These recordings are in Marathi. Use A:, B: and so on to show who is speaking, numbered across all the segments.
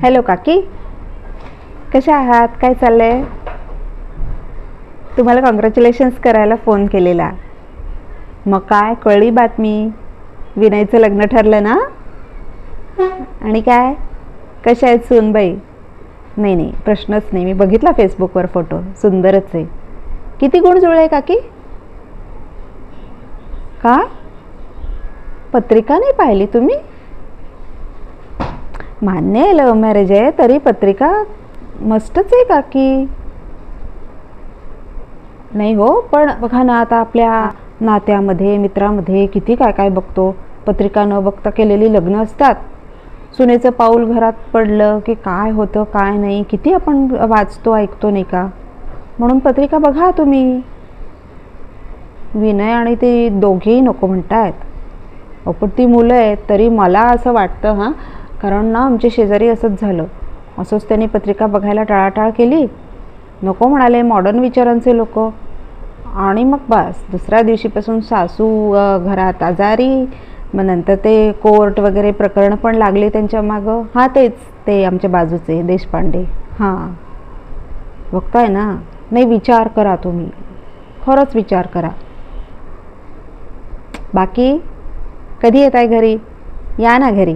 A: हॅलो काकी, कशा आहात? काय चाललंय? तुम्हाला कॉंग्रॅच्युलेशन्स करायला फोन केलेला. मग काय कळली बातमी? विनयचं लग्न ठरलं ना? आणि काय, कशा आहेत सूनबाई? नाही नाही, प्रश्नच नाही. मी बघितला फेसबुकवर फोटो, सुंदरच आहे. किती गुण जुळले काकी? का पत्रिका नाही पाहिली तुम्ही? मान्य आहे लव्ह मॅरेज आहे, तरी पत्रिका मस्तच आहे काकी. नाही हो, पण बघा ना, आता आपल्या नात्यामध्ये मित्रामध्ये किती काय काय बघतो. पत्रिका न बघता केलेली लग्न असतात. सुनेचं पाऊल घरात पडलं की काय होतं काय नाही किती आपण वाचतो ऐकतो, नाही का? म्हणून पत्रिका बघा तुम्ही. विनय आणि ते दोघेही नको म्हणतायत. पण ती मुलं आहेत, तरी मला असं वाटतं हां, कारण ना आमच्या शेजारी असंच झालं. असंच त्यांनी पत्रिका बघायला टाळाटाळ केली, नको म्हणाले मॉडर्न विचारांचे लोक. आणि मग बस दुसऱ्या दिवशीपासून सासू घरात आजारी. मग नंतर ते कोर्ट वगैरे प्रकरण पण लागले त्यांच्या मागं. हां तेच, ते आमच्या बाजूचे देशपांडे. हां बघताय ना. नाही, विचार करा तुम्ही, खरंच विचार करा. बाकी कधी येत आहे घरी? या ना घरी,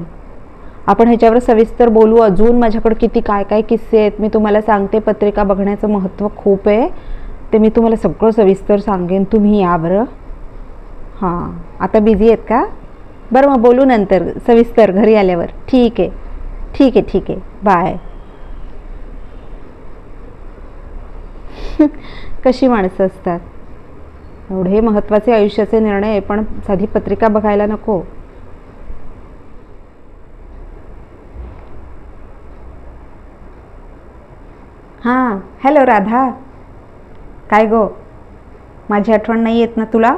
A: आपण ह्याच्यावर सविस्तर बोलू. अजून माझ्याकडे किती काय काय किस्से आहेत, मी तुम्हाला सांगते. पत्रिका बघण्याचं महत्त्व खूप आहे, ते मी तुम्हाला सगळं सविस्तर सांगेन. तुम्ही या बरं. हां, आता बिझी आहेत का? बरं मग बोलू नंतर सविस्तर घरी आल्यावर. ठीक आहे ठीक आहे ठीक आहे, बाय. कशी माणसं असतात. एवढे महत्त्वाचे आयुष्याचे निर्णय, पण साधी पत्रिका बघायला नको. हां हॅलो राधा, काय गो, माझी आठवण नाही येत ना तुला?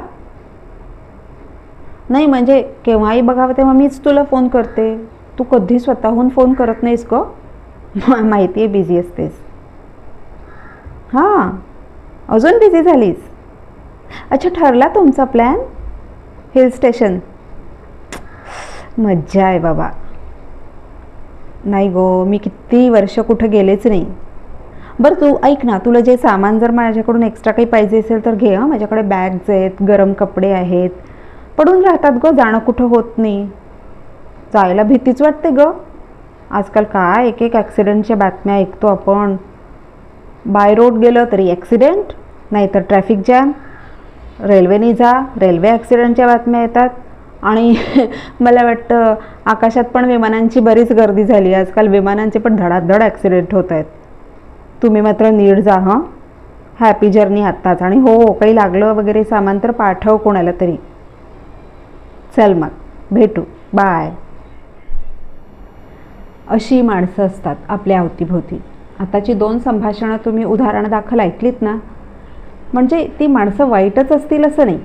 A: नाही म्हणजे केव्हाही बघावं तेव्हा मीच तुला फोन करते, तू कधी स्वतःहून फोन करत नाहीस ग. माहिती आहे बिझी असतेस. हां, अजून बिझी झालीस? अच्छा, ठरला तुमचा प्लॅन? Hill station? मज्जा आहे बाबा. नाही गो, मी किती वर्ष कुठं गेलेच नाही. बरं तू ऐक ना, तुला जे सामान जर माझ्याकडून एक्स्ट्रा काही पाहिजे असेल तर घे. हां, माझ्याकडे बॅग्स आहेत, गरम कपडे आहेत, पडून राहतात ग, जाणं कुठं होत नाही. जायला भीतीच वाटते ग. आजकाल काय एक एक ॲक्सिडेंटच्या बातम्या ऐकतो आपण. बाय रोड गेलं तरी ॲक्सिडेंट, नाहीतर ट्रॅफिक जॅम. रेल्वेने जा, रेल्वे ॲक्सिडेंटच्या बातम्या येतात. आणि मला वाटतं आकाशात पण विमानांची बरीच गर्दी झाली आजकाल. विमानांचे पण धडाधड ॲक्सिडेंट होत आहेत. तुम्ही मात्र नीट जा हां. हॅपी जर्नी आत्ताच. आणि हो, काही लागलं वगैरे सामान तर पाठव कोणाला तरी. चल मग भेटू, बाय. अशी माणसं असतात आपल्या अवतीभोवती. आताची 2 संभाषणं तुम्ही उदाहरण दाखल ऐकलीत ना, म्हणजे ती माणसं वाईटच असतील असं नाही,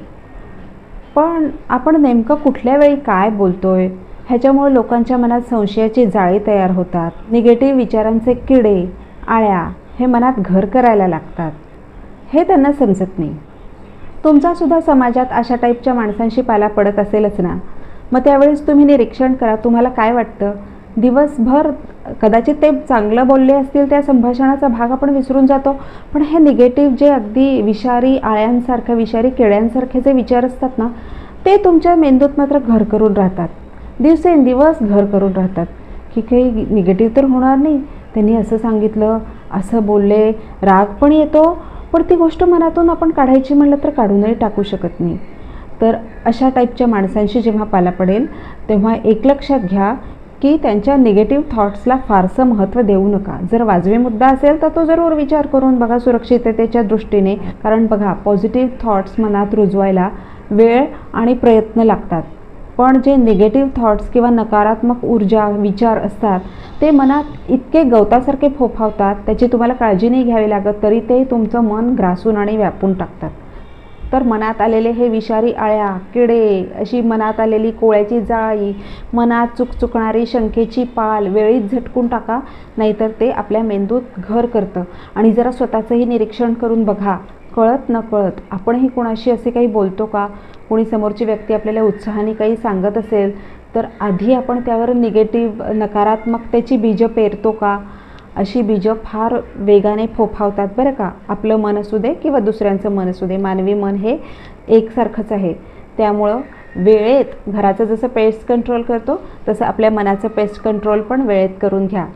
A: पण आपण नेमकं कुठल्या वेळी काय बोलतोय ह्याच्यामुळे लोकांच्या मनात संशयाची जाळी तयार होतात. निगेटिव्ह विचारांचे किडे, आळ्या हे मनात घर करायला लागतात. हे त्यांना समजत नाही. तुमचासुद्धा समाजात अशा टाईपच्या माणसांशी पाला पडत असेलच ना. मग त्यावेळेस तुम्ही निरीक्षण करा, तुम्हाला काय वाटतं. दिवसभर कदाचित ते चांगलं बोलले असतील, त्या संभाषणाचा भाग आपण विसरून जातो, पण हे निगेटिव्ह जे अगदी विषारी आळ्यांसारखं, विषारी किड्यांसारखे जे विचार असतात ना, ते तुमच्या मेंदूत मात्र घर करून राहतात. दिवसेंदिवस घर करून राहतात की काही निगेटिव्ह तर होणार नाही, त्यांनी असं सांगितलं, असं बोलले, राग पण येतो, पण ती गोष्ट मनातून आपण काढायची म्हणलं तर काढूनही टाकू शकत नाही. तर अशा टाईपच्या माणसांशी जेव्हा पाला पडेल तेव्हा एक लक्षात घ्या की त्यांच्या निगेटिव्ह थॉट्सला फारसं महत्त्व देऊ नका. जर वाजवी मुद्दा असेल तर तो जरूर विचार करून बघा सुरक्षिततेच्या दृष्टीने. कारण बघा, पॉझिटिव्ह थॉट्स मनात रुजवायला वेळ आणि प्रयत्न लागतात, पण जे निगेटिव्ह थॉट्स किंवा नकारात्मक ऊर्जा विचार असतात ते मनात इतके गवतासारखे फोफावतात, त्याची तुम्हाला काळजी नाही घ्यावी लागत, तरी ते तुमचं मन ग्रासून आणि व्यापून टाकतात. तर मनात आलेले हे विषारी आळ्या, किडे, अशी मनात आलेली कोळ्याची जाळी, मनात चुकचुकणारी शंकेची पाल वेळीच झटकून टाका, नाहीतर ते आपल्या मेंदूत घर करतं. आणि जरा स्वतःचंही निरीक्षण करून बघा, कळत नकळत आपणही कोणाशी असे काही बोलतो का, कोणी समोरची व्यक्ती आपल्याला उत्साहाने काही सांगत असेल तर आधी आपण त्यावर निगेटिव्ह नकारात्मकतेची बीजं पेरतो का? अशी बीजं फार वेगाने फोफावतात बरं का. आपलं मन असू दे किंवा दुसऱ्यांचं मन असू दे, मानवी मन हे एकसारखंच आहे. त्यामुळं वेळेत घराचं जसं पेस्ट कंट्रोल करतो तसं आपल्या मनाचं पेस्ट कंट्रोल पण वेळेत करून घ्या.